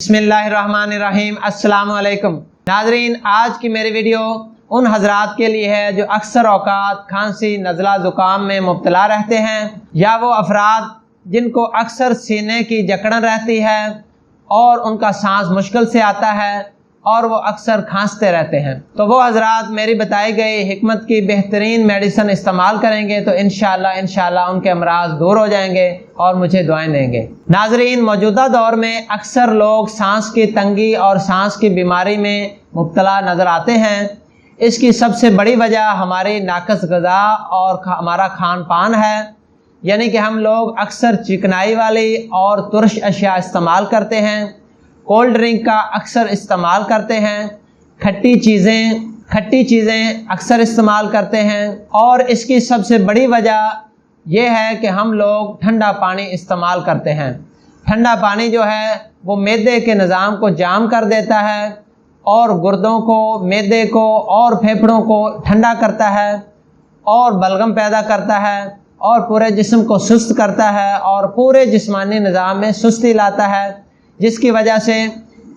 बिस्मिल्लाहिर्रहमानिर्रहीम। अस्सलाम वालेकुम नाजरीन, आज की मेरी वीडियो उन हजरात के लिए है जो अक्सर औकात खांसी नज़ला ज़ुकाम में मुब्तला रहते हैं, या वो अफराद जिनको अक्सर सीने की जकड़न रहती है और उनका सांस मुश्किल से आता है और वो अक्सर खांसते रहते हैं। तो वो हजरात मेरी बताई गई हिकमत की बेहतरीन मेडिसिन इस्तेमाल करेंगे तो इंशाअल्लाह उनके अमराज दूर हो जाएंगे और मुझे दुआएं देंगे। नाजरीन, मौजूदा दौर में अक्सर लोग सांस की तंगी और सांस की बीमारी में मुब्तला नज़र आते हैं। इसकी सबसे बड़ी वजह हमारी नाकस ग़िज़ा और हमारा खान पान है, यानी कि हम लोग अक्सर चिकनाई वाली और तुरश अशिया इस्तेमाल करते हैं, कोल्ड ड्रिंक का अक्सर इस्तेमाल करते हैं, खट्टी चीज़ें अक्सर इस्तेमाल करते हैं, और इसकी सबसे बड़ी वजह यह है कि हम लोग ठंडा पानी इस्तेमाल करते हैं। ठंडा पानी जो है वो मैदे के निज़ाम को जाम कर देता है और गुर्दों को, मैदे को और फेफड़ों को ठंडा करता है और बलगम पैदा करता है और पूरे जिस्म को सुस्त करता है और पूरे जिस्मानी निज़ाम में सुस्ती लाता है, जिसकी वजह से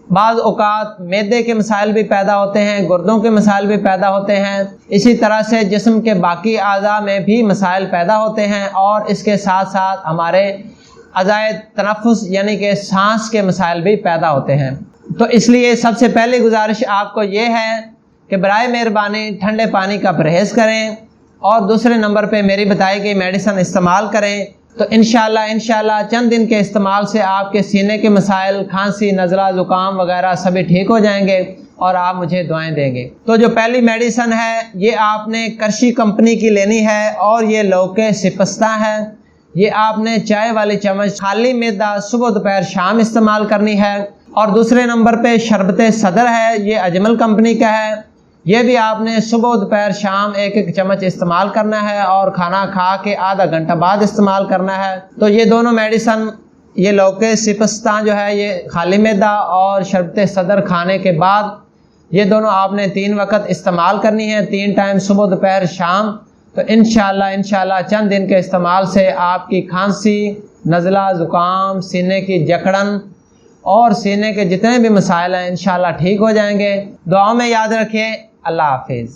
बाज़ औक़ात मैदे के मसाइल भी पैदा होते हैं, गुर्दों के मसाइल भी पैदा होते हैं। इसी तरह से जिस्म के बाकी अज़ा में भी मसाइल पैदा होते हैं और इसके साथ साथ हमारे अज़ाए तनफ़ुस यानी कि सांस के मसाइल भी पैदा होते हैं। तो इसलिए सबसे पहली गुजारिश आपको ये है कि बराए मेहरबानी ठंडे पानी का परहेज़ करें और दूसरे नंबर पे मेरी बताई गई मेडिसिन इस्तेमाल करें। तो इंशाअल्लाह चंद दिन के इस्तेमाल से आपके सीने के मसाइल, खांसी, नज़ला, ज़ुकाम वगैरह सभी ठीक हो जाएंगे और आप मुझे दुआएं देंगे। तो जो पहली मेडिसिन है ये आपने करशी कंपनी की लेनी है और ये लौके सिपस्ता है। ये आपने चाय वाली चम्मच खाली मैदा सुबह दोपहर शाम इस्तेमाल करनी है। और दूसरे नंबर पे शरबत सदर है, ये अजमल कंपनी का है। ये भी आपने सुबह दोपहर शाम एक एक चम्मच इस्तेमाल करना है और खाना खा के आधा घंटा बाद इस्तेमाल करना है। तो ये दोनों मेडिसिन, ये लौके सिपस्ता जो है ये खाली मैदा और शरबत सदर खाने के बाद, ये दोनों आपने 3 वक्त इस्तेमाल करनी है, 3 टाइम सुबह दोपहर शाम। तो इंशाअल्लाह चंद दिन के इस्तेमाल से आपकी खांसी, नज़ला, ज़ुकाम, सीने की जकड़न और सीने के जितने भी मसाइल हैं इंशाअल्लाह ठीक हो जाएंगे। दुआओं में याद रखिए। अल्लाह हाफिज़।